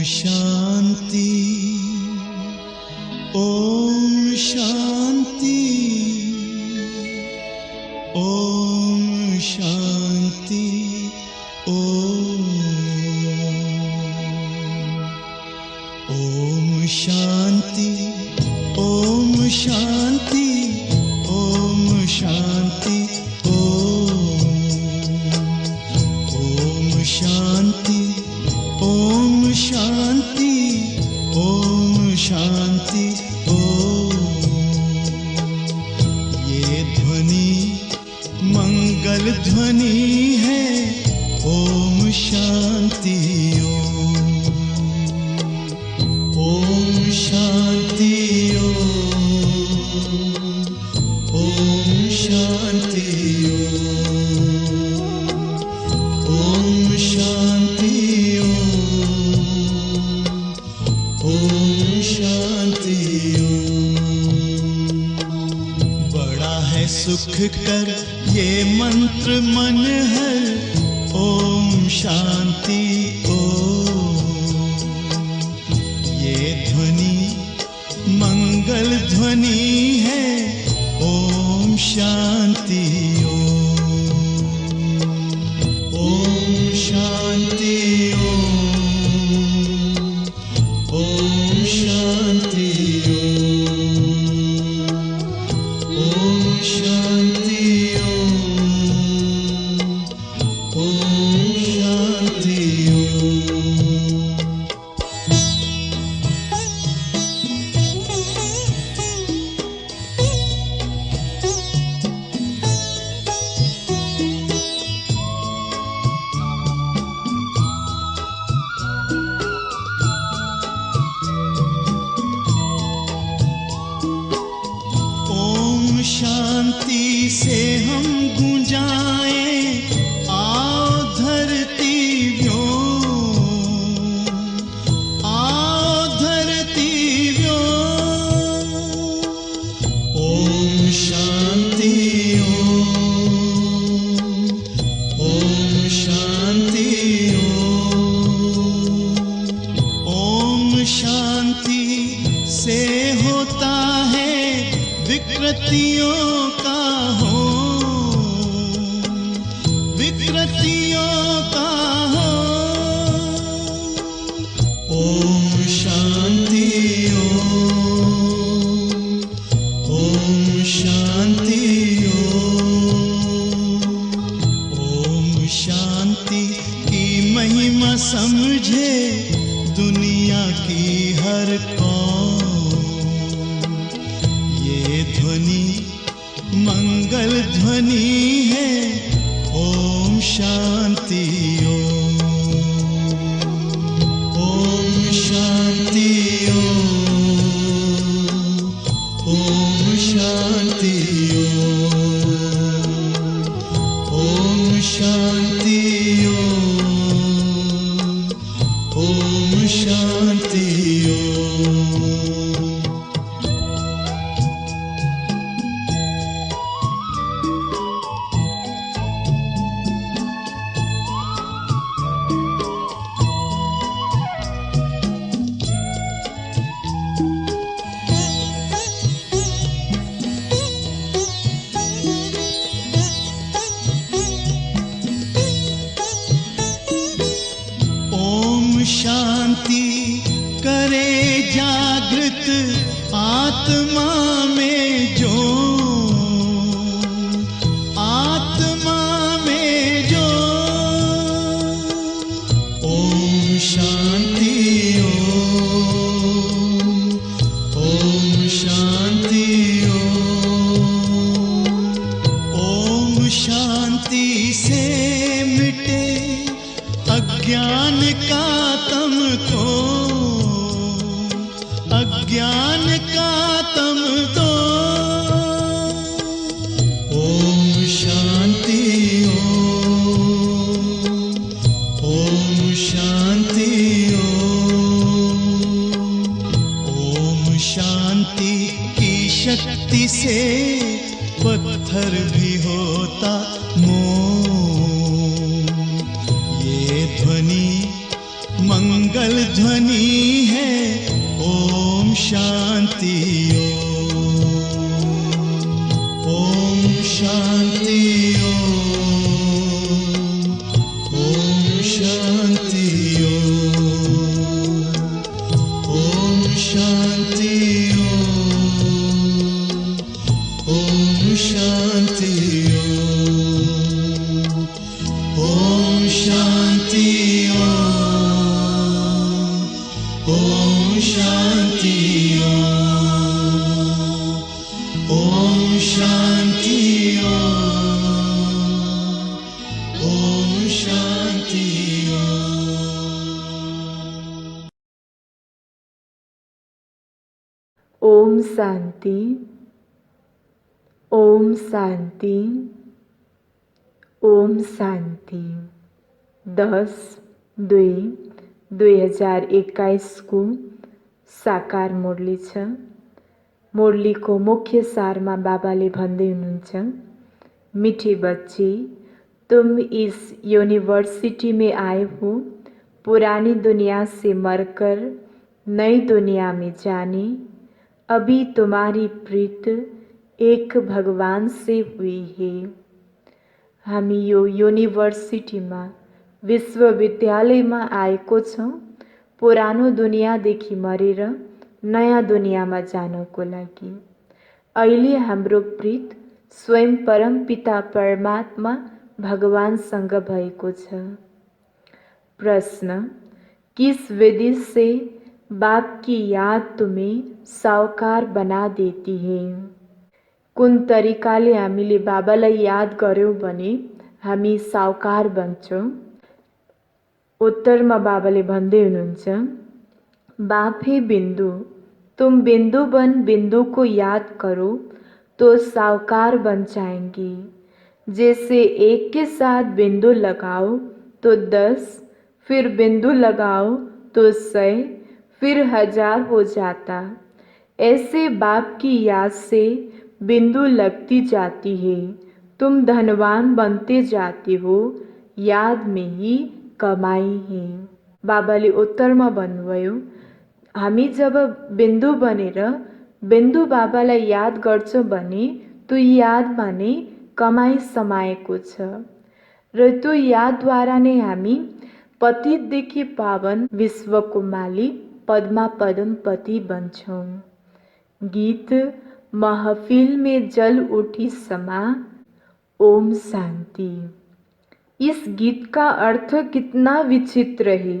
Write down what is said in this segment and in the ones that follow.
शांति, ओम शांति, ओम शांति, ओम शांति, ओम शांति, ओम शांति, ओम शांति, ओम शांति, ओम शांति, ये ध्वनि मंगल ध्वनि है। ओम शांति, ओम शांति, ओम शांति, ओम शांति, ओम शांति। बड़ा है सुख कर ये मंत्र मन हर। ओम शांति, ये ध्वनि मंगल ध्वनि है। ओम शांति, ओम शांति, ओम शांति, ओम शांति, ओम शांति। शांति से हम गूंजाएं, आओ धरती व्योम, आओ धरती व्योम। ओम शांति, ओम शांति, ओम शांति से होता है विकृतियों का हो, विकृतियों का हो। ओम शांति, ओम शांति, ओम शांति की महिमा समझे दुनिया की हर कौम। ध्वनि मंगल ध्वनि है। ओम शांति, ओम शांति, ओम शांति, ओम शांति, ओम शांति। शांति करे जागृत आत्मा में जो, आत्मा में जो। ओम शांति, ओम शांति, ओम शांति से मिटे अज्ञान का तम को, अज्ञान का तम तो। ओम शांति, ओम शांति, ओम शांति की शक्ति से पत्थर भी होता मोम। ये ध्वनि मंगल मंगल ध्वनि है ओम शांति ओम शांति ओम शांति ओम शांति ओम शांति ओम शांति ओम शांति ओम शांति ओम शांति। ओम शांति ओम शांति ओम शांति। 10-2-2021 को साकार मुरली छ। मुरली को मुख्य सार में बाबाले भन्दै हुनुहुन्छ, मीठी बच्ची, तुम इस यूनिवर्सिटी में आए हो पुरानी दुनिया से मरकर नई दुनिया में जाने। अभी तुम्हारी प्रीत एक भगवान से हुई है। हामी यो यूनिवर्सिटी में विश्वविद्यालय में आएको छौं पुरानो दुनियाँदेखि मरेर नयाँ दुनिया में जानको लागि। अहिले हाम्रो प्रीत स्वयं परमपिता परमात्मा भगवानसँग भएको छ। प्रश्न, किस विधि से बाप की याद तुम्हें साकार बना देती है? कुन तरिकाले हामीले बाबालाई याद गर्यौं भने हामी साकार बन्छौं? उत्तरमा बाबाले भन्दै हुनुहुन्छ, बाप हे बिंदु, तुम बिंदु बन बिंदु को याद करो तो साकार बन जाएंगी। जैसे एक के साथ बिंदु लगाओ तो 10, फिर बिंदु लगाओ तो 100, फिर 1000 हो जाता। ऐसे बाप की याद से बिंदु लगती जाती है। तुम धनवान बनते जाते हो, याद में ही कमाई है। बाबाले उत्तरमा भन्नुभयो, हामी जब बिंदु बनेर बिंदु बाबालाई याद गर्छौं भने त्यो यादमा नै कमाई समाएको छ र त्यो यादद्वारा नै हामी पतितदेखि पावन विश्वको मालिक पद्मा पदमपति बन्छौं। गीत महफिल में जल उठी समा ओम शांति। इस गीत का अर्थ कितना विचित्र है।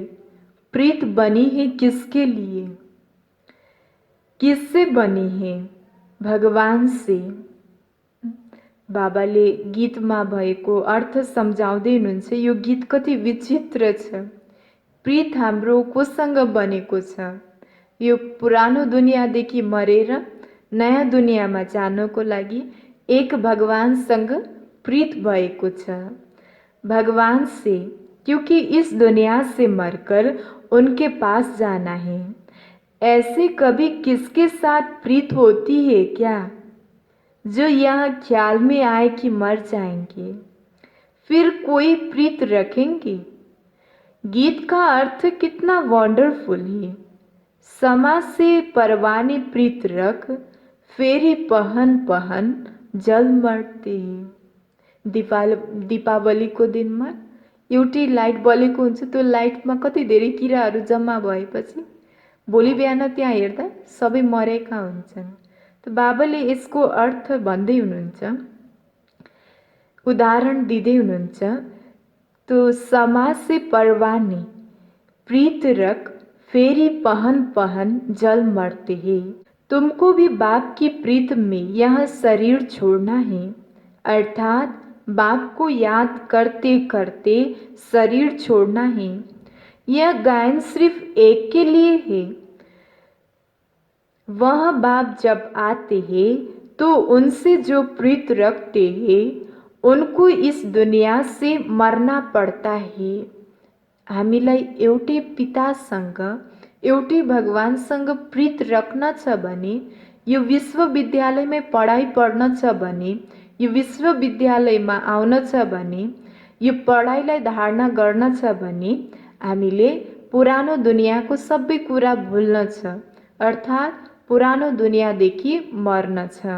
प्रीत बनी है किसके लिए? किससे बनी है? भगवान से। बाबाले गीतमा भएको अर्थ सम्झाउँदै हुनुहुन्छ। यो गीत कति विचित्र छ। प्रीत हाम्रो कोसँग बनेको छ? यो पुरानो दुनियाँदेखि मरेर नयाँ दुनियाँमा जानको लागि एक भगवानसँग प्रीत भएको छ। भगवान से, क्योंकि इस दुनिया से मरकर उनके पास जाना है। ऐसे कभी किसके साथ प्रीत होती है क्या, जो यहाँ ख्याल में आए कि मर जाएंगे, फिर कोई प्रीत रखेंगे? गीत का अर्थ कितना वंडरफुल है। समा से परवाने प्रीत रख, फेरि पहन पहन जल मर्ते। दीपावलीको दिनमा एउटै लाइट बलेको हुन्छ। त्यो लाइटमा कति धेरै किराहरू जम्मा भएपछि भोलि बिहान त्यहाँ हेर्दा सबै मरेका हुन्छन्। त बाबाले यसको अर्थ भन्दै हुनुहुन्छ, उदाहरण दिँदै हुनुहुन्छ, तो समा से परवाने प्रीत रख, फेरि पहन पहन जल मरते हैं। तुमको भी बाप की प्रीत में यह शरीर छोड़ना है, अर्थात बाप को याद करते करते शरीर छोड़ना है। यह गायन सिर्फ एक के लिए है। वह बाप जब आते हैं तो उनसे जो प्रीत रखते हैं उनको इस दुनिया से मरना पड़ता है। हामीलाई एउटै पितासँग एउटै भगवानसँग प्रीत रख्न छ भने, यो विश्वविद्यालयमै पढाइ पढ्न छ भने, यो विश्वविद्यालयमा आउन छ भने, यो पढाइलाई धारणा गर्न छ भने हामीले पुरानो दुनियाँको सबै कुरा भुल्न छ, अर्थात् पुरानो दुनियाँदेखि मर्न छ।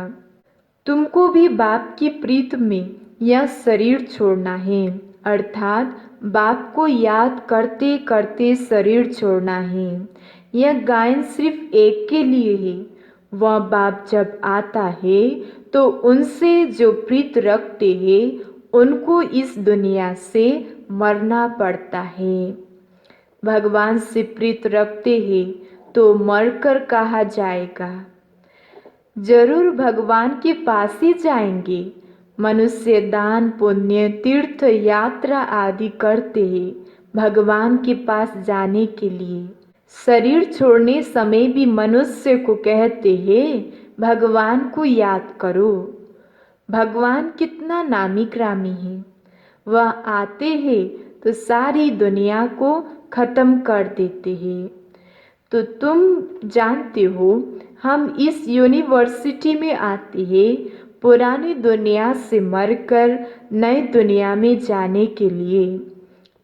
तुमको भी बाप की प्रीत में यह शरीर छोड़ना है, अर्थात बाप को याद करते करते शरीर छोड़ना है। यह गायन सिर्फ एक के लिए है। वह बाप जब आता है तो उनसे जो प्रीत रखते हैं उनको इस दुनिया से मरना पड़ता है। भगवान से प्रीत रखते हैं तो मरकर कहा जाएगा, जरूर भगवान के पास ही जाएंगे। मनुष्य दान पुण्य तीर्थ यात्रा आदि करते हैं भगवान के पास जाने के लिए। शरीर छोड़ने समय भी मनुष्य को कहते हैं भगवान को याद करो। भगवान कितना नामी ग्रामी है। वह आते हैं तो सारी दुनिया को खत्म कर देते हैं। तो तुम जानते हो हम इस यूनिवर्सिटी में आते हैं पुरानी दुनिया से मरकर नई दुनिया में जाने के लिए।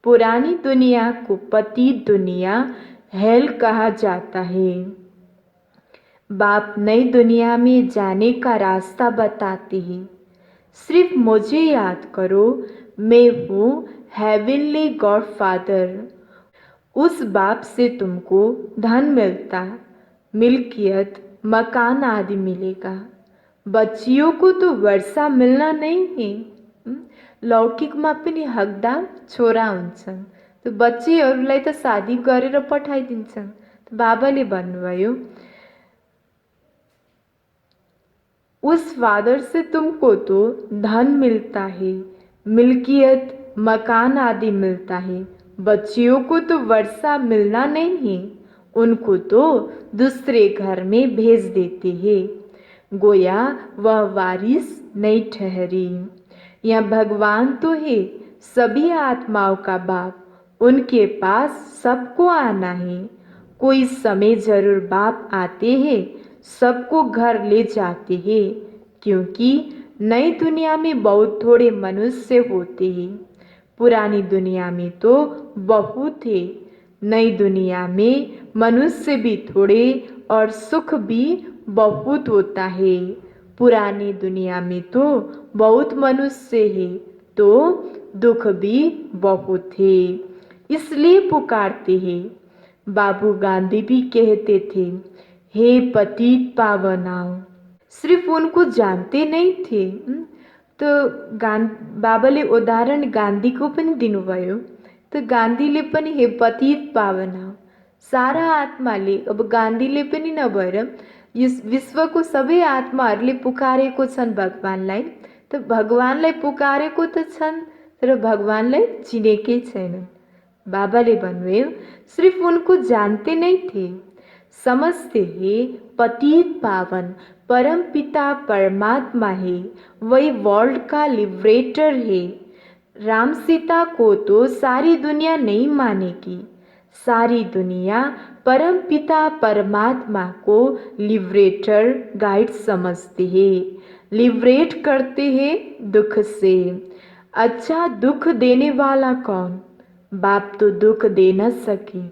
पुरानी दुनिया को पतित दुनिया हेल कहा जाता है। बाप नई दुनिया में जाने का रास्ता बताते हैं। सिर्फ मुझे याद करो, मैं हूँ हेवनली गॉड फादर। उस बाप से तुमको धन मिलता, मिल्कियत, मकान आदि मिलेगा। बच्चियों को तो वर्षा मिल्न नै है। लौकिकमा पनि हकदार छोरा हुन्छन्, तो बच्चीहरूलाई त शादी गरेर पठाइदिन्छन्। बाबाले भन्नुभयो, उस फादर से तुमको तो धन मिलता है, मिल्कियत, मकान आदि मिलता है। बच्चियों को तो वर्षा मिलना नहीं है, उनको तो दूसरे घर में भेज देते हैं। गोया वह वारिस नहीं ठहरी। यह भगवान तो है, सभी आत्माओं का बाप। उनके पास सबको आना है। कोई समय जरूर बाप आते हैं, सबको घर ले जाते हैं, क्योंकि नई दुनिया में बहुत थोड़े मनुष्य होते हैं। पुरानी दुनिया में तो बहुत है। नई दुनिया में मनुष्य भी थोड़े और सुख भी बहुत होता है। पुरानी दुनिया में तो बहुत मनुष्य है तो दुख भी बहुत है, इसलिए पुकारते हैं। बाबू गांधी भी कहते थे, हे पतित पावनाओ। सिर्फ उनको जानते नहीं थे। तो बाबाले उदाहरण गान्धीको पनि दिनुभयो। तो गान्धीले पनि हे पतित पावनाओ। सारा आत्माले, अब गान्धीले पनि नभएर यस विश्वको सबै आत्माहरूले पुकारेको छन् भगवानलाई। तो भगवानलाई पुकारेको त छन्, तर भगवानलाई चिनेकै छैनन्। बाबाले भन्नुभयो, सिर्फ उनको जानते नहीं थे। समझते हैं पतित पावन परम पिता परमात्मा है, वही वर्ल्ड का लिबरेटर है। राम सीता को तो सारी दुनिया नहीं मानेगी। सारी दुनिया परम पिता परमात्मा को लिबरेटर गाइड समझते हैं, लिबरेट करते हैं दुख से। अच्छा दुख देने वाला कौन? बाप तो दुख दे न सके,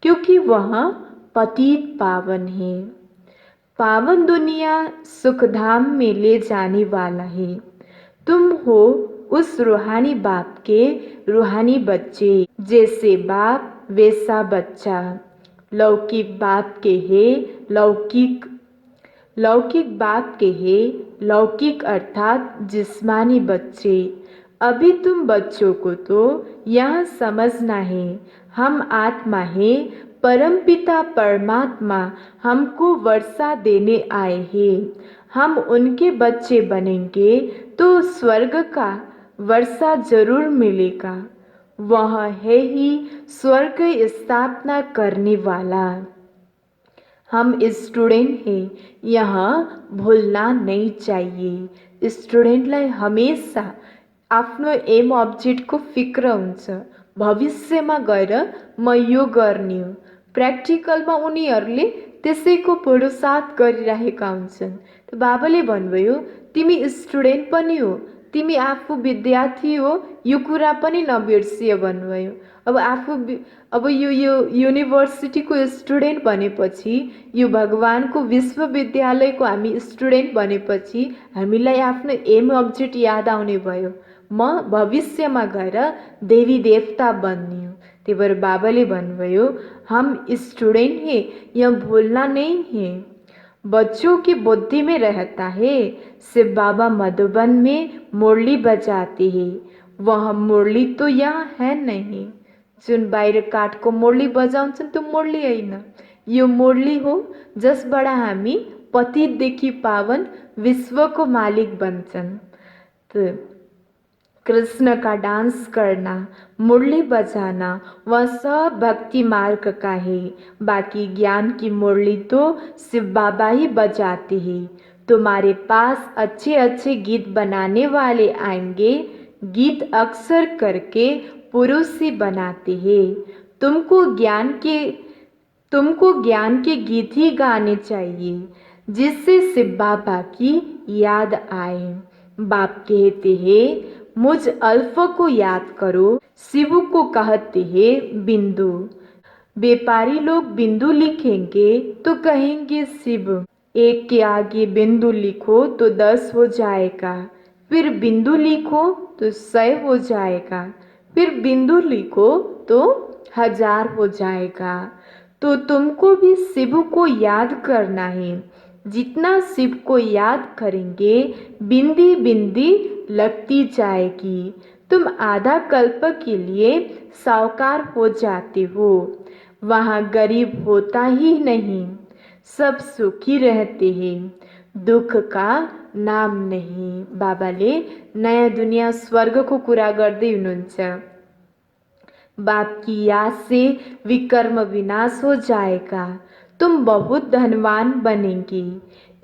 क्योंकि वह पतित पावन है। पावन दुनिया सुखधाम में ले जाने वाला है। तुम हो उस रूहानी बाप के रूहानी बच्चे। जैसे बाप वैसा बच्चा। लौकिक बाप के है लौकिक, लौकिक बाप के है लौकिक, अर्थात जिस्मानी बच्चे। अभी तुम बच्चों को तो यह समझना है, हम आत्मा है। परमपिता परमात्मा हमको वर्षा देने आए हैं। हम उनके बच्चे बनेंगे तो स्वर्ग का वर्षा जरूर मिलेगा। वह है ही स्वर्ग स्थापना करने वाला। हम स्टूडेंट हैं, यहाँ भूलना नहीं चाहिए। स्टूडेंटलाई हमेशा आफ्नो एम अब्जेक्टको फिक्र हुन्छ। भविष्यमा गएर म यो गर्ने हो। प्र्याक्टिकलमा उनीहरूले त्यसैको पुरुषार्थ गरिरहेका हुन्छन्। त बाबाले भन्नुभयो, तिमी स्टुडेन्ट पनि हो, तिमी आफू विद्यार्थी हो यो कुरा पनि नबिर्सियो भन्नुभयो। अब यो युनिभर्सिटीको स्टुडेन्ट भनेपछि, यो भगवानको विश्वविद्यालयको हामी स्टुडेन्ट भनेपछि हामीलाई आफ्नो एम अब्जेक्ट याद आउने भयो। म भविष्यमा गएर देवी देवता बन्ने हो। त्यही भएर बाबाले भन्नुभयो, हम स्टूडेंट हैं, यह भूलना नहीं है। बच्चों की बुद्धि में रहता है। शिव बाबा मधुबन में मुरली बजाते हैं, वह मुरली तो यहाँ है नहीं। जुन बाहिर काठको मुरली बजाउँछन् त्यो मुरली होइन, यो मुरली हो जसबाट हामी पतितदेखि पावन विश्वको मालिक बन्छन्। तो कृष्ण का डांस करना, मुरली बजाना वह सब भक्ति मार्ग का है। बाकी ज्ञान की मुरली तो शिव बाबा ही बजाते हैं। तुम्हारे पास अच्छे अच्छे गीत बनाने वाले आएंगे, गीत अक्सर करके पुरुष ही बनाते हैं। तुमको ज्ञान के गीत ही गाने चाहिए जिससे शिव बाबा की याद आए। बाप कहते हैं, मुझ अल्फ को याद करो, शिव को कहते हैं बिंदु। व्यापारी लोग बिंदु लिखेंगे तो कहेंगे शिव। एक के आगे बिंदु लिखो तो 10 हो जाएगा, फिर बिंदु लिखो तो 100 हो जाएगा, फिर बिंदु लिखो तो 1000 हो जाएगा। तो तुमको भी शिव को याद करना है। जितना शिव को याद करेंगे बिंदी बिंदी लगती जाएगी। तुम आधा कल्प के लिए साहूकार हो जाते हो। वहाँ गरीब होता ही नहीं, सब सुखी रहते हैं, दुख का नाम नहीं। बाबाले नयाँ दुनिया स्वर्गको कुरा गर्दै हुनुहुन्छ। बाप की याद से विकर्म विनाश हो जाएगा, तुम बहुत धनवान बनेंगे।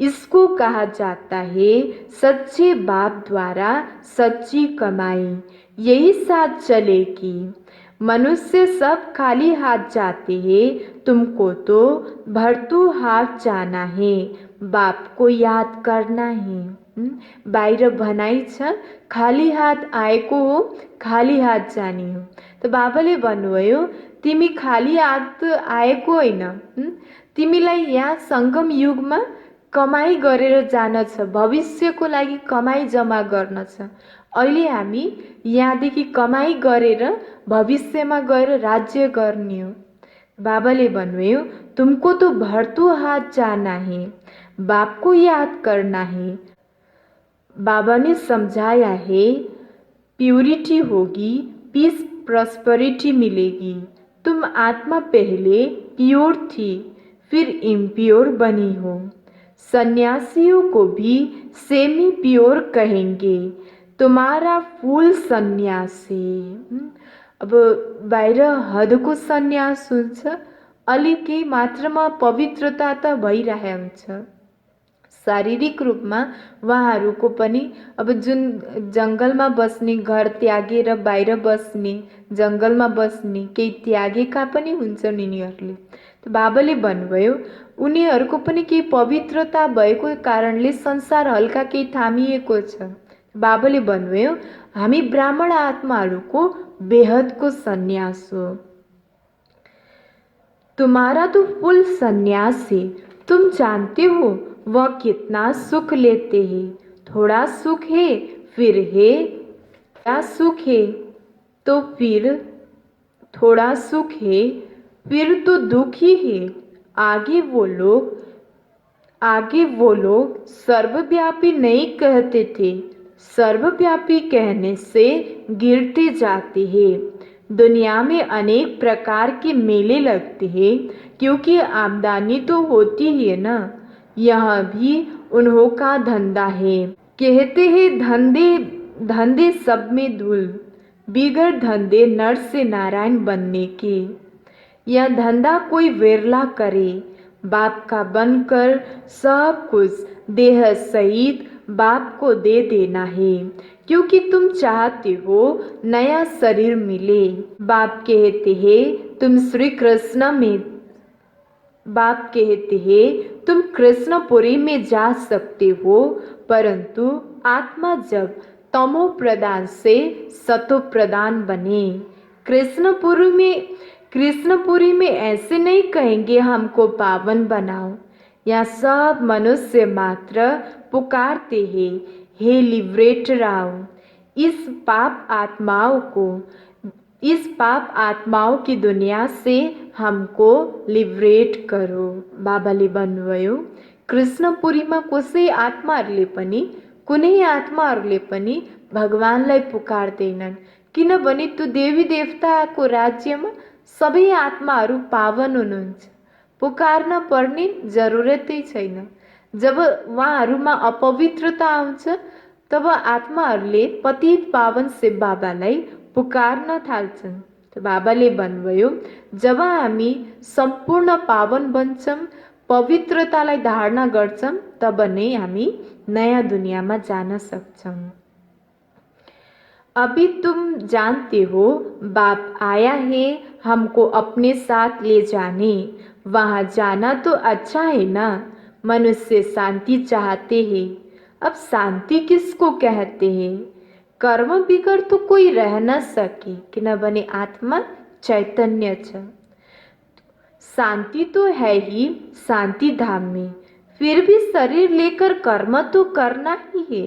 इसको कहा जाता है सच्चे बाप द्वारा सच्ची कमाई, यही साथ चलेगी। मनुष्य सब खाली हाथ जाते हैं, तुमको तो भरतू हाथ जाना है, बाप को याद करना है। बाहिर भनाइ छ, खाली हात आएको हो, खाली हात जाने हो। त बाबाले भन्नुभयो, तिमी खाली हात आएको होइन, तिमीलाई यहाँ सङ्गम युगमा कमाई गरेर जान छ, भविष्यको लागि कमाई जम्मा गर्न छ। अहिले हामी यहाँदेखि कमाई गरेर भविष्यमा गएर राज्य गर्ने हो। बाबाले भन्नुभयो, तुमको तो भरतू हाथ जाना है, बाप को याद करना है। बाबा ने समझाया है, प्यूरिटी होगी, पीस प्रॉस्पेरिटी मिलेगी। तुम आत्मा पहले प्योर थी, फिर इम्प्योर बनी हो। सन्यासियों को भी सेमी प्योर कहेंगे, तुम्हारा फुल सन्यास है। अब बाहिर हदको सन्यास हुन्छ, अलिकै मात्रामा पवित्रता त भइरहेको हुन्छ। शारीरिक रूपमा उहाँहरूको पनि अब जुन जङ्गलमा बस्ने, घर त्यागेर बाहिर बस्ने, जङ्गलमा बस्ने केही त्यागेका पनि हुन्छन् यिनीहरूले। बाबाले भन्नुभयो, उनीहरूको पनि केही पवित्रता भएको कारणले संसार हल्का केही थामिएको छ। बाबाले भन्नुभयो, हामी ब्राह्मण आत्माहरूको बेहदको सन्यास हो। तुम्हारा तो फुल सन्यास है, तुम जानते हो वह कितना सुख लेते हैं। थोड़ा सुख है, फिर है क्या सुख है, तो फिर थोड़ा सुख है, फिर तो दुख ही है। आगे वो लोग सर्वव्यापी नहीं कहते थे, सर्वव्यापी कहने से गिरते जाते हैं। दुनिया में अनेक प्रकार के मेले लगते हैं, क्योंकि आमदनी तो होती है ना। यह भी उन्हों का धंधा है। कहते हैं धंधे सब में धूल, बिगड़ धंधे नर से नारायण बनने के। यह धंधा कोई विरला करे, बाप का बनकर सब कुछ देह सहित बाप को दे देना है, क्योंकि तुम चाहते हो नया शरीर मिले। बाप कहते हैं तुम कृष्णपुरी में जा सकते हो, परंतु आत्मा जब तमो प्रधान से सतो प्रधान बने। कृष्णपुरी में ऐसे नहीं कहेंगे हमको पावन बनाओ। यहाँ सब मनुष्य मात्र पुकारते हैं, हे लिबरेटर आओ, इस पाप आत्माओं की दुनिया से हमको लिबरेट करो। बाबाले भन्नुभयो कृष्णपुरीमा कसै आत्माहरूले पनि कुनै आत्माहरूले पनि भगवानलाई पुकार्दैनन्, किनभने त्यो देवी देवताको राज्यमा सबै आत्माहरू पावन हुनुहुन्छ। पुकार्न पर्ने जरुरतै छैन। जब उहाँहरूमा अपवित्रता आउँछ तब आत्माहरूले पतित पावन शिव बाबालाई पुकार्न थाल्छन्। त बाबाले भन्नुभयो जब हामी सम्पूर्ण पावन बन्छौँ, पवित्रतालाई धारणा गर्छौँ, तब नै हामी नयाँ दुनियाँमा जान सक्छौँ। अभी तुम जानते हो बाप आया है हमको अपने साथ ले जाने, वहाँ जाना तो अच्छा है ना। मनुष्य शांति चाहते हैं। अब शांति किसको कहते हैं? कर्म बिगर तो कोई रह न सके, किनभने आत्मा चैतन्य छ। शांति तो है ही शांति धाम में, फिर भी शरीर लेकर कर्म तो करना ही है।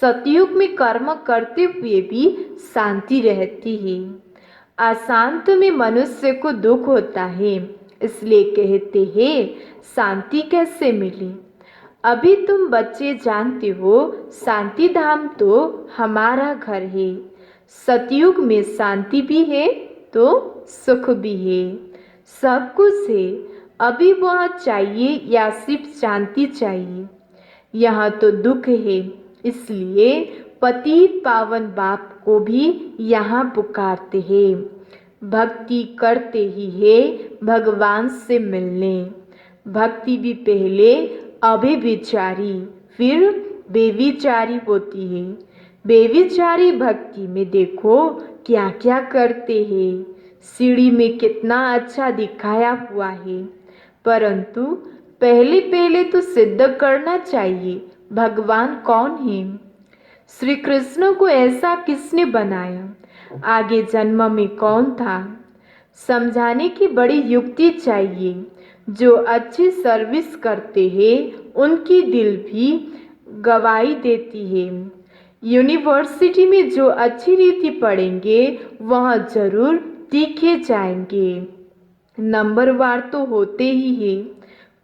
सतयुग में कर्म करते हुए भी शांति रहती है। अशांत में मनुष्य को दुख होता है, इसलिए कहते हैं शांति कैसे मिले। अभी तुम बच्चे जानते हो शांति धाम तो हमारा घर है। सतयुग में शांति भी है तो सुख भी है, सब कुछ है। अभी वह चाहिए या सिर्फ शांति चाहिए? यहाँ तो दुख है, इसलिए पतित पावन बाप को भी यहाँ पुकारते हैं। भक्ति करते ही है भगवान से मिलने। भक्ति भी पहले अभिविचारी फिर बेविचारी होती है। बेविचारी भक्ति में देखो क्या क्या करते हैं। सीढ़ी में कितना अच्छा दिखाया हुआ है, परंतु पहले पहले तो सिद्ध करना चाहिए भगवान कौन है। श्री कृष्ण को ऐसा किसने बनाया, आगे जन्म में कौन था, समझाने की बड़ी युक्ति चाहिए। जो अच्छी सर्विस करते हैं उनकी दिल भी गवाही देती है। यूनिवर्सिटी में जो अच्छी रीति पढ़ेंगे वह जरूर दिखे जाएंगे। नंबरवार तो होते ही है,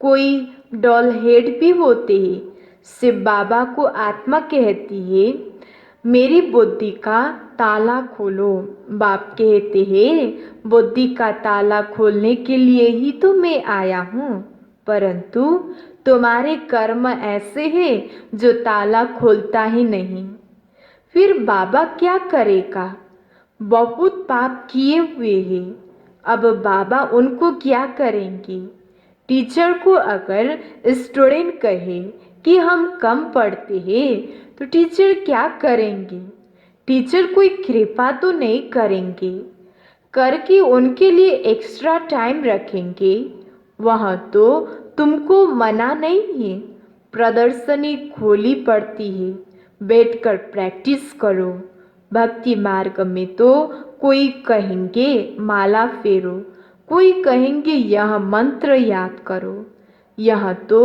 कोई डॉल हेड भी होते हैं। शिव बाबा को आत्मा कहती है मेरी बुद्धि का ताला खोलो। बाप कहते हैं बुद्धि का ताला खोलने के लिए ही तो मैं आया हूँ, परंतु तुम्हारे कर्म ऐसे हैं जो ताला खोलता ही नहीं। फिर बाबा क्या करेगा? बहुत पाप किए हुए हैं, अब बाबा उनको क्या करेंगे? टीचर को अगर स्टूडेंट कहे कि हम कम पढ़ते हैं तो टीचर क्या करेंगे? टीचर कोई कृपा तो नहीं करेंगे, करके उनके लिए एक्स्ट्रा टाइम रखेंगे। वहाँ तो तुमको मना नहीं है, प्रदर्शनी खोली पड़ती है, बैठकर प्रैक्टिस करो। भक्ति मार्ग में तो कोई कहेंगे माला फेरो, कोई कहेंगे यह मंत्र याद करो। यह तो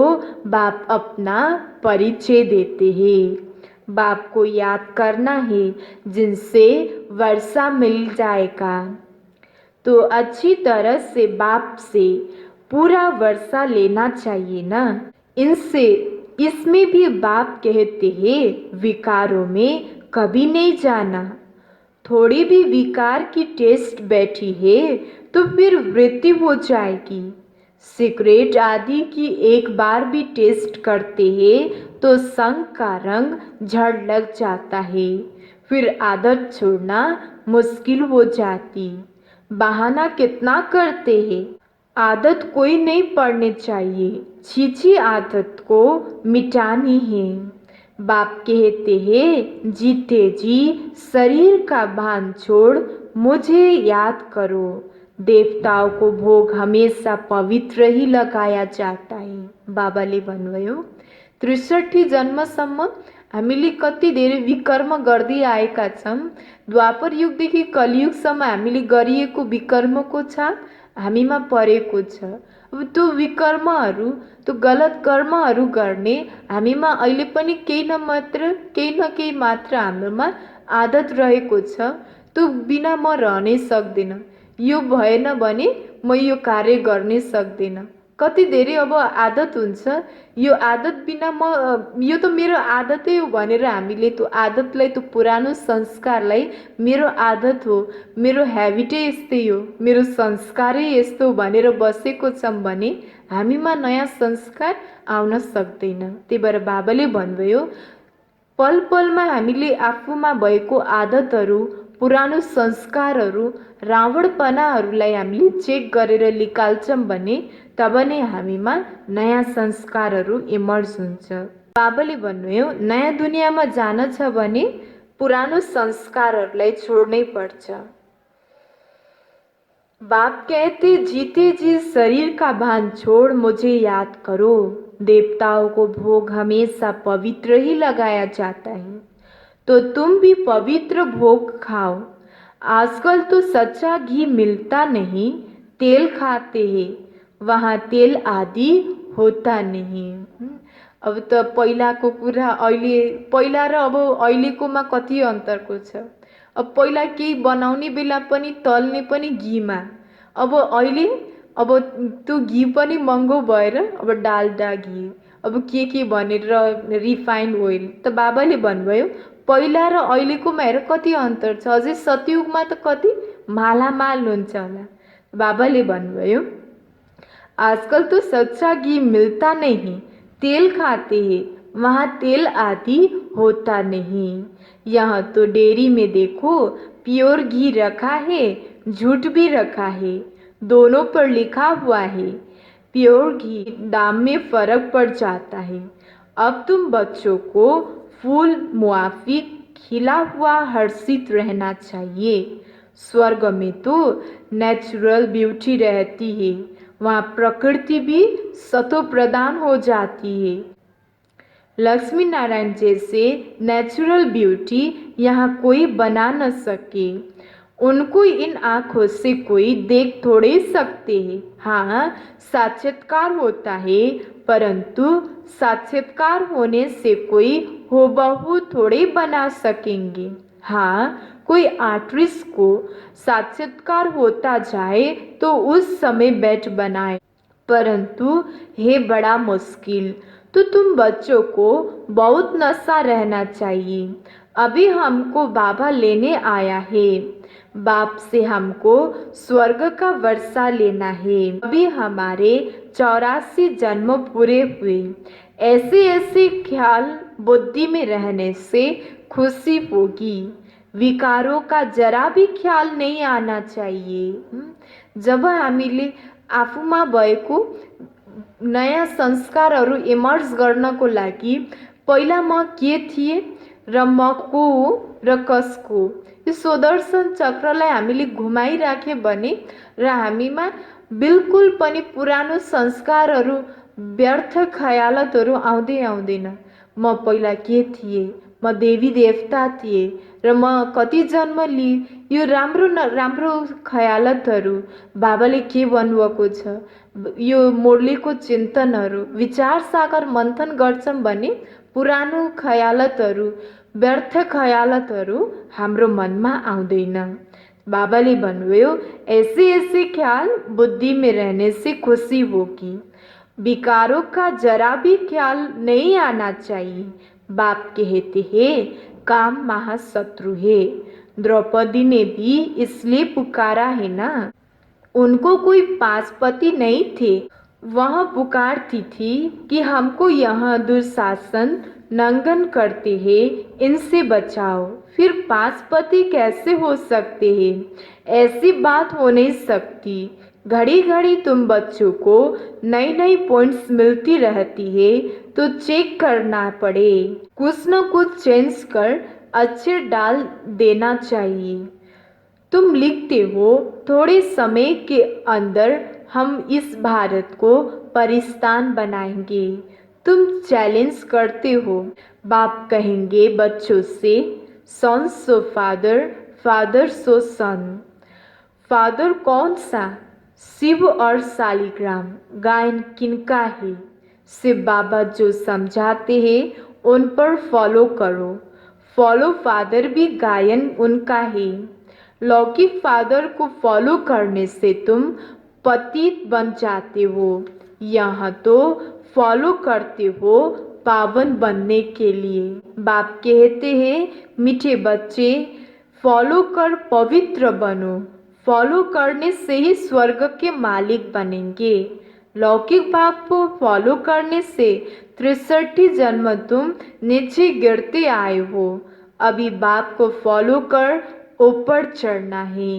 बाप अपना परिचय देते हैं। बाप को याद करना है जिनसे वर्षा मिल जाएगा, तो अच्छी तरह से बाप से पूरा वर्षा लेना चाहिए ना। इसमें भी बाप कहते हैं विकारों में कभी नहीं जाना। थोड़ी भी विकार की टेस्ट बैठी है तो फिर वृत्ति हो जाएगी। सिगरेट आदि की एक बार भी टेस्ट करते हैं तो संग का रंग झड़ लग जाता है, फिर आदत छोड़ना मुश्किल हो जाती। बहाना कितना करते हैं, आदत कोई नहीं पड़नी चाहिए, छीछी आदत को मिटानी है। बाप कहते हैं जीते जी शरीर का भान छोड़ मुझे याद करो। देवताओं को भोग हमेशा पवित्र ही लगाया जाता है। बाबाले भन्नुभयो 63 जन्मसम्म हामीले कति धेरै विकर्म गर्दै आएका छौँ। द्वापर युगदेखि कलियुगसम्म हामीले गरिएको विकर्मको छाप हामीमा परेको छ। अब त्यो विकर्महरू, त्यो गलत कर्महरू गर्ने हामीमा अहिले पनि केही न केही मात्र हाम्रोमा आदत रहेको छ। त्यो बिना म रहनै सक्दिनँ, यो भएन भने म यो कार्य गर्नै सक्दिनँ। कति धेरै अब आदत हुन्छ, यो आदत बिना यो त मेरो आदतै हो भनेर हामीले त्यो आदतलाई, त्यो पुरानो संस्कारलाई मेरो आदत हो, मेरो ह्याबिटै यस्तै हो, मेरो संस्कारै यस्तो भनेर बसेको छौँ भने हामीमा नयाँ संस्कार आउन सक्दैन। त्यही भएर बाबाले भन्नुभयो, पल पलमा हामीले आफूमा भएको आदतहरू, पुरानो संस्कारहरू, रावणपनाहरूलाई हामीले चेक गरेर निकाल्छौँ भने तब नै हामीमा नयाँ संस्कारहरू इमर्ज हुन्छ। बाबाले भन्नुभयो, नयाँ दुनियाँमा जान छ भने पुरानो संस्कारहरूलाई छोड्नै पर्छ। बाप कहते, जीते जी शरीर का भान छोड़ मुझे याद करो। देवताओं को भोग हमेशा पवित्र ही लगाया जाता है, तो तुम भी पवित्र भोग खाओ। आजकल तो सच्चा घी मिलता नहीं, तेल खाते हैं, वहाँ तेल आदि होता नहीं। अब त पहिलाको कुरा पहिला र अब अहिलेकोमा कति अन्तरको छ। अब पहिला केही बनाउने बेला पनि तल्ने पनि घीमा, अब अहिले अब त्यो घी पनि महँगो भएर अब डाल्डा घी, अब के भनेर रिफाइन्ड ओइल। त बाबाले भन्नुभयो, पहिला र अहिलेकोमा हेर कति अन्तर छ। अझै सतयुगमा त कति मालामाल हुन्छ होला। बाबाले भन्नुभयो, आजकल तो सच्चा घी मिलता नहीं, तेल खाते हैं, वहाँ तेल आदि होता नहीं। यहाँ तो डेयरी में देखो, प्योर घी रखा है, झूठ भी रखा है, दोनों पर लिखा हुआ है। प्योर घी दाम में फर्क पड़ जाता है। अब तुम बच्चों को फूल मुआफी खिला हुआ हर्षित रहना चाहिए। स्वर्ग में तो नेचुरल ब्यूटी रहती है, वहाँ प्रकृति भी सतो प्रदान हो जाती है। लक्ष्मी नारायण जैसे नेचुरल ब्यूटी यहाँ कोई बना न सके। उनको इन आँखों से कोई देख थोड़े सकते हैं। हाँ, साक्षात्कार होता है, परंतु साक्षात्कार होने से कोई हूबहू थोड़े बना सकेंगे। हाँ, कोई आर्टिस्ट को साक्षात्कार होता जाए तो उस समय बैठ बनाए, परंतु है बड़ा मुश्किल। तो तुम बच्चों को बहुत नशा रहना चाहिए। अभी हमको बाबा लेने आया है, बाप से हमको स्वर्ग का वर्षा लेना है। अभी हमारे 84 जन्म पूरे हुए। ऐसे ऐसे ख्याल बुद्धि में रहने से खुशी होगी, विकारों का जरा भी ख्याल नहीं आना चाहिए। जब हामीले आफूमा भएको नयाँ संस्कारहरू इमर्ज गर्नको लागि पहिला म के थिएँ र म को हो र कसको, यो सुदर्शन चक्रलाई हामीले घुमाइराख्यो भने र हामीमा बिल्कुल पनि पुरानो संस्कारहरू, व्यर्थ ख्यालतहरू आउँदैन। म पहिला के थिएँ, म देवी देवता थिएँ र म कति जन्म लिएँ, यो राम्रो नराम्रो ख्यालतहरू बाबाले के भन्नुभएको छ, यो मुरलीको चिन्तनहरू विचार सागर मन्थन गर्छौँ भने पुरानो ख्यालतहरू, व्यर्थ ख्यालतहरू हाम्रो मनमा आउँदैन। बाबाले भन्नुभयो, ऐसे ऐसे ख्याल बुद्धि में रहने से खुशी होगी, विकारों का जरा भी ख्याल नहीं आना चाहिए। बाप कहते हैं, काम महाशत्रु है। द्रौपदी ने भी इसलिए पुकारा है ना, उनको कोई 5 पति नहीं थे, वह पुकारती थी कि हमको यहाँ दुशासन नंगन करते हैं, इनसे बचाओ। फिर 5 पति कैसे हो सकते हैं? ऐसी बात हो नहीं सकती। घड़ी घड़ी तुम बच्चों को नई नई पॉइंट्स मिलती रहती है, तो चेक करना पड़े, कुछ न कुछ चेंज कर अच्छे डाल देना चाहिए। तुम लिखते हो, थोड़े समय के अंदर हम इस भारत को परिस्तान बनाएंगे। तुम चैलेंज करते हो। बाप कहेंगे बच्चों से, सन सो फादर, फादर सो सन। फादर कौन सा? शिव और शालिग्राम। गायन किनका है? शिव बाबा जो समझाते हैं उन पर फॉलो करो। फॉलो फादर भी गायन उनका है। लौकिक फादर को फॉलो करने से तुम पतित बन जाते हो। यहाँ तो फॉलो करते हो पावन बनने के लिए। बाप कहते हैं मीठे बच्चे, फॉलो कर पवित्र बनो। फॉलो करने से ही स्वर्ग के मालिक बनेंगे। लौकिक बाप को फॉलो करने से 63 जन्म तुम नीचे गिरते आए हो। अभी बाप को फॉलो कर ऊपर चढ़ना है।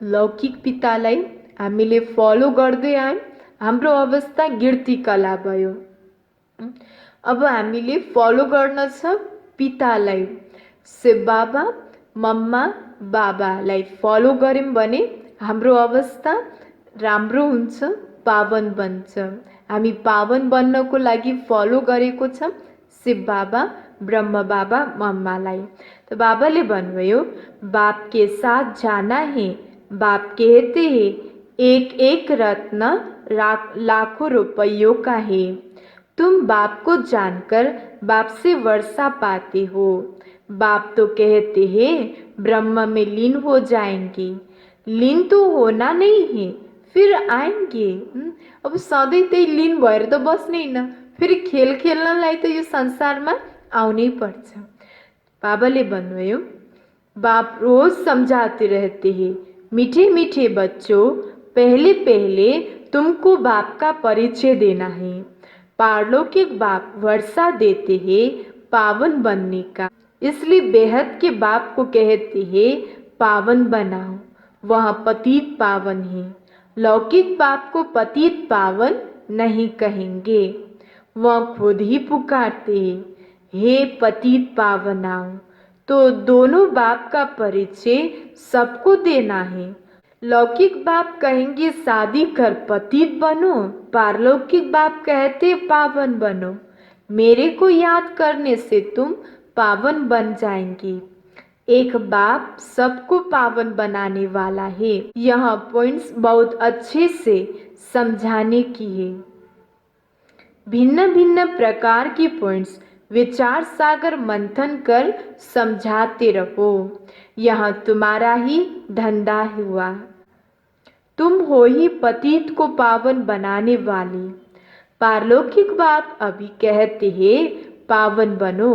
लौकिक पितालाई हामीले फॉलो गर्दै आयौँ, हाम्रो अवस्था गिर्ती कला भयो। अब हामीले फॉलो गर्न छ पितालाई। शिव बाबा, मम्मा, बाबालाई फॉलो गऱ्यौँ भने हाम्रो अवस्था राम्रो हुन्छ, पावन बन्छ। हामी पावन बन्नको लागि फॉलो गरेको छौँ शिव बाबा, ब्रह्म बाबा, मम्मालाई। तो बाबाले भन्नुभयो बाप के साथ जाना है। बाप कहते हैं एक एक रत्न लाखों रुपयों का है। तुम बाप को जानकर बाप से वर्षा पाते हो। बाप तो कहते हैं ब्रह्म में लीन हो जाएंगे। लीन तो होना नहीं है, फिर आएंगे। अब सधैँ त्यही लीन भएर त बस्ने हैन, फेरि खेल खेल्नलाई त यो संसारमा आउनै पर्छ। बाबाले भन्नुभयो बाप रोज समझाते रहते हैं मीठे मीठे बच्चों, पहले पहले तुमको बाप का परिचय देना है। पारलौकिक बाप वर्षा देते हैं पावन बनने का, इसलिए बेहद के बाप को कहते हैं पावन बनाओ। वह पतित पावन है। लौकिक बाप को पतित पावन नहीं कहेंगे, वह खुद ही पुकारते हैं हे पतित पावन आओ। तो दोनों बाप का परिचय सबको देना है। लौकिक बाप कहेंगे शादी कर पतित बनो, पारलौकिक बाप कहते पावन बनो। मेरे को याद करने से तुम पावन बन जाएंगे। एक बाप सबको पावन बनाने वाला है। यह पॉइंट्स बहुत अच्छे से समझाने की है। भिन्न भिन्न प्रकार की पॉइंट्स विचार सागर मंथन कर समझाते रहो। यह तुम्हारा ही धंधा हुआ। तुम हो ही पतित को पावन बनाने वाले। पारलौकिक बाप अभी कहते हैं पावन बनो,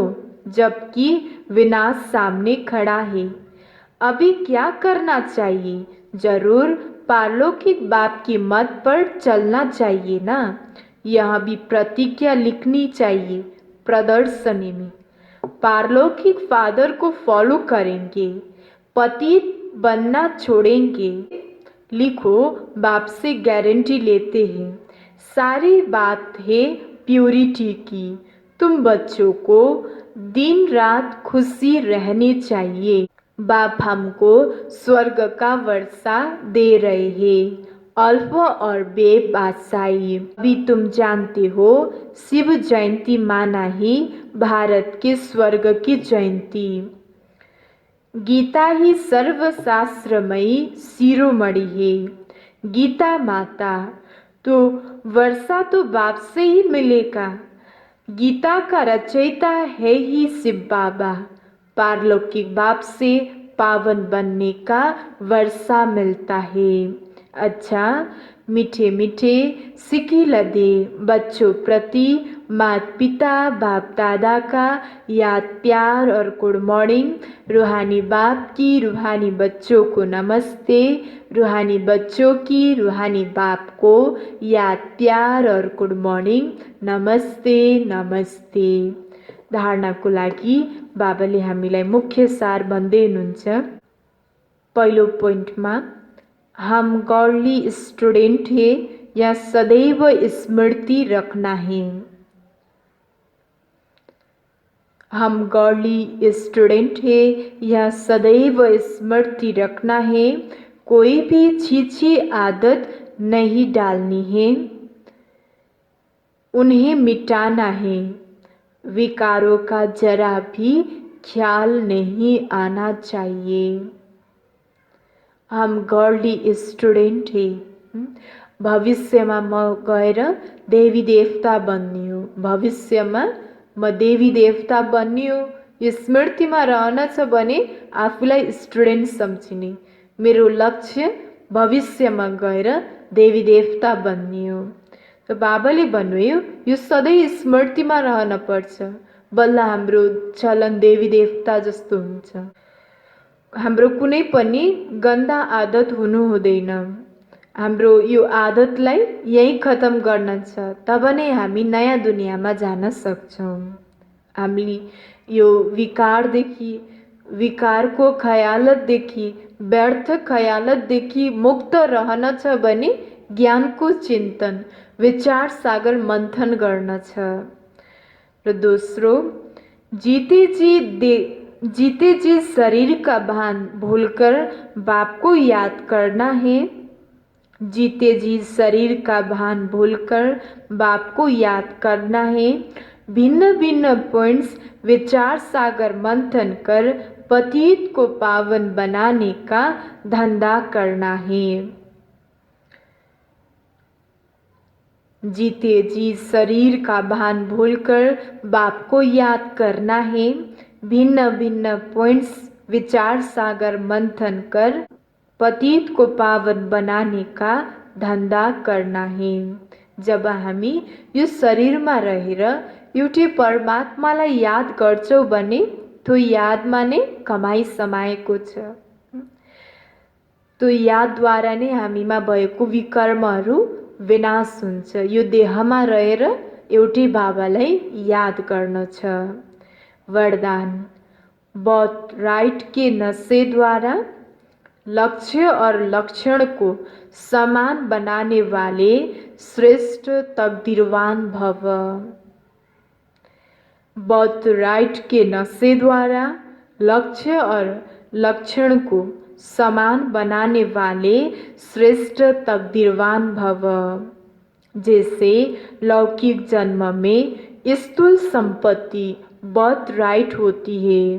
जबकि विनाश सामने खड़ा है। अभी क्या करना चाहिए? जरूर पारलौकिक बाप की मत पर चलना चाहिए ना। यह भी प्रतिज्ञा लिखनी चाहिए प्रदर्शनी में। पारलौकिक फादर को फॉलो करेंगे, पतित बनना छोड़ेंगे। लिखो, बाप से गारंटी लेते हैं। सारी बात है प्यूरिटी की। तुम बच्चों को दिन रात खुशी रहनी चाहिए। बाप हमको स्वर्ग का वर्षा दे रहे हैं, अल्फा और बे बादशाही। अभी तुम जानते हो शिव जयंती माना ही भारत के स्वर्ग की जयंती। गीता ही सर्वशास्त्रमयी शिरोमणि है। गीता माता तो वर्षा तो बाप से ही मिलेगा। गीता का रचयिता है ही शिव बाबा। पारलौकिक बाप से पावन बनने का वर्षा मिलता है। अच्छा, मीठे मीठे सिक्की लदे बच्चों प्रति माता पिता बाप दादा का याद प्यार और गुड मॉर्निंग। रूहानी बाप की रूहानी बच्चों को नमस्ते। रूहानी बच्चों की रूहानी बाप को याद प्यार और गुड मॉर्निंग, नमस्ते नमस्ते। धारणाको लागि बाबाले हामीलाई मुख्य सार भन्दै हुनुहुन्छ। पहिलो पोइन्टमा हम गॉडली स्टूडेंट है या सदैव स्मृति रखना है। हम गॉडली स्टूडेंट है या सदैव स्मृति रखना है। कोई भी छीछी आदत नहीं डालनी है। उन्हें मिटाना है। विकारों का जरा भी ख्याल नहीं आना चाहिए। हम गर्ली स्टुडेन्ट हे। भविष्यमा म गएर देवी देवता बन्ने हो। भविष्यमा म देवी देवता बन्ने हो। यो स्मृतिमा रहन छ भने आफूलाई स्टुडेन्ट सम्झिने। मेरो लक्ष्य भविष्यमा गएर देवी देवता बन्ने हो। त बाबाले भन्नुभयो यो सधैँ स्मृतिमा रहन पर्छ, बल्ल हाम्रो चलन देवी देवता जस्तो हुन्छ। हाम्रो कुनै पनि गन्दा आदत हुनु हुँदैन। हाम्रो यो आदतलाई यही खत्म गर्न छ, तब नै हामी नयाँ दुनियाँमा जान सक्छौँ। हामी यो विकारदेखि, विकारको खयालतदेखि, व्यर्थ खयालतदेखि मुक्त रहन छ भने ज्ञानको चिन्तन, विचार सागर मन्थन गर्न छ। र दोस्रो, जीते जी शरीर का भान भूलकर बाप को याद करना है। जीते जी शरीर का भान भूलकर बाप को याद करना है। भिन्न भिन्न पॉइंट्स विचार सागर मंथन कर पतित को पावन बनाने का धंधा करना है। जीते जी शरीर का भान भूलकर बाप को याद करना है। भिन्न भिन्न पॉइंट्स विचार सागर मंथन कर पतित को पावन बनाने का धंधा करना है। जब हामी यो शरीरमा रहेर एउटै परमात्मालाई याद गर्छौं भने त्यो यादमा नै कमाई समाएको छ। त्यो यादद्वारा नै हामीमा भएको विकर्महरू विनाश हुन्छ। यो देहमा रहेर एउटै बाबालाई याद गर्न छ। वरदान, बर्थ राइट के नशे द्वारा लक्ष्य और लक्षण को समान बनाने वाले श्रेष्ठ तकदीरवान भव। बर्थ राइट के नशे द्वारा लक्ष्य और लक्षण को समान बनाने वाले श्रेष्ठ तकदीरवान भव। जैसे लौकिक जन्म में स्थूल संपत्ति बर्थ राइट होती है,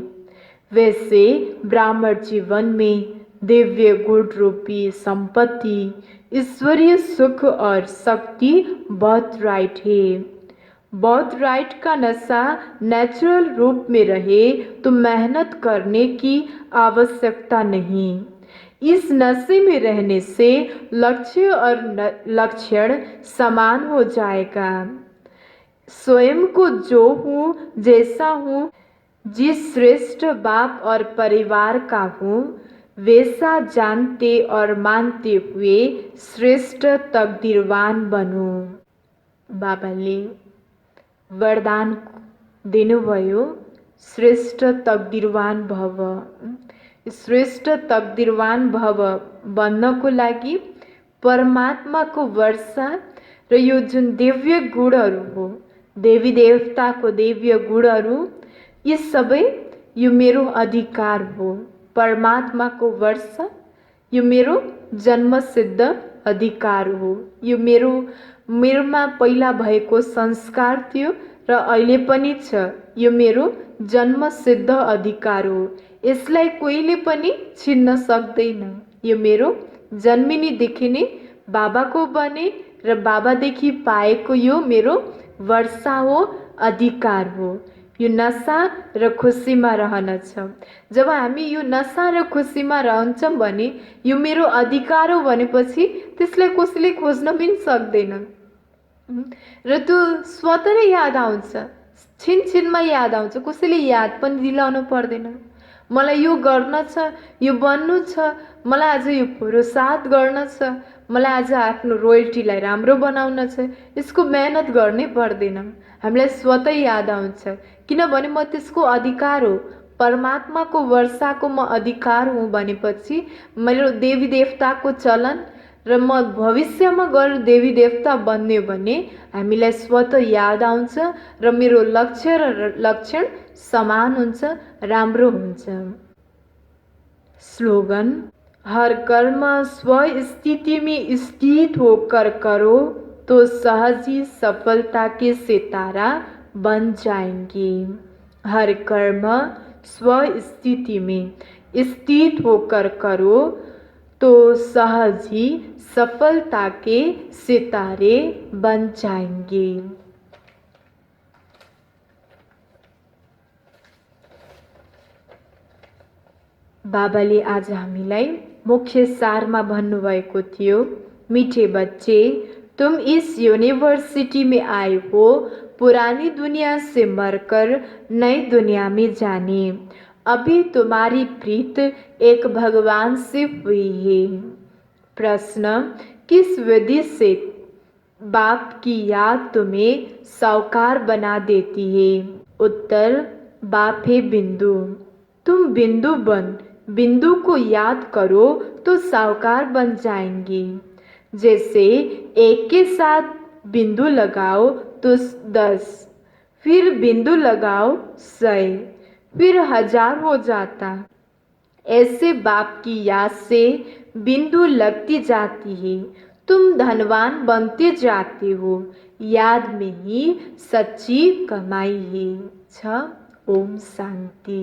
वैसे ब्राह्मण जीवन में दिव्य गुण रूपी संपत्ति, ईश्वरीय सुख और शक्ति बर्थ राइट है। बर्थ राइट का नशा नेचुरल रूप में रहे तो मेहनत करने की आवश्यकता नहीं। इस नशे में रहने से लक्ष्य और लक्षण समान हो जाएगा। स्वयं को जो हूँ, जैसा हूँ, जिस श्रेष्ठ बाप और परिवार का हूँ, वैसा जानते और मानते हुए श्रेष्ठ तकदीरवान बनो। बाबाले वरदान दिनुभयो, श्रेष्ठ तकदीरवान भव। श्रेष्ठ तकदीरवान भव बन्नको लागि परमात्माको वर्षा र यो जुन दिव्य गुणहरू हो, देवी देवताको दिव्य गुणहरू, यी सबै यो मेरो अधिकार हो। परमात्माको वर्षा यो मेरो जन्मसिद्ध अधिकार हो। यो मेरोमा पहिला भएको संस्कार थियो र अहिले पनि छ। यो मेरो जन्मसिद्ध अधिकार हो। यसलाई कोहीले पनि छिन्न सक्दैन। यो मेरो जन्मिनीदेखि नै बाबाको बने र बाबादेखि पाएको यो मेरो वर्षा हो, अधिकार हो। यो नशा र खुसीमा रहन छ। जब हामी यो नशा र खुसीमा रहन्छौँ भने यो मेरो अधिकार हो भनेपछि त्यसलाई कसैले खोज्न पनि सक्दैन र त्यो स्वतः नै याद आउँछ, छिनछिनमा याद आउँछ। कसैले याद पनि दिलाउनु पर्दैन। मलाई यो गर्न छ, यो बन्नु छ, मलाई आज यो पुरुषार्थ गर्न छ, मलाई आज आफ्नो रोयल्टीलाई राम्रो बनाउन छ, यसको मेहनत गर्नै पर्दैन। हामीलाई स्वतः याद आउँछ किनभने म त्यसको अधिकार हो। परमात्माको वर्षाको म अधिकार हुँ भनेपछि मेरो देवी देवताको चलन र म भविष्यमा गएर देवी देवता बन्ने भने हामीलाई स्वतः याद आउँछ र मेरो लक्ष्य र लक्षण समान हुन्छ, राम्रो हुन्छ। स्लोगन, हर कर्म स्व स्थिति में स्थित होकर करो तो सहज ही सफलता के सितारा बन जाएंगे। हर कर्म स्व स्थिति में स्थित होकर करो तो सहज ही सफलता के सितारे बन जाएंगे। बाबाले आज हामीलाई मुख्य सारमा भन्नुभएको थियो, मीठे बच्चे, तुम इस यूनिवर्सिटी में आए हो पुरानी दुनिया से मरकर नई दुनिया में जाने। अभी तुम्हारी प्रीत एक भगवान से हुई है। प्रश्न, किस विधि से बाप की याद तुम्हें साकार बना देती है? उत्तर, बाप है बिंदु। तुम बिंदु बन बिंदु को याद करो तो साकार बन जाएंगे। जैसे एक के साथ बिंदु लगाओ तो 10, फिर बिंदु लगाओ 100, फिर 1000 हो जाता। ऐसे बाप की याद से बिंदु लगती जाती है, तुम धनवान बनते जाते हो। याद में ही सच्ची कमाई है। ओम शांति।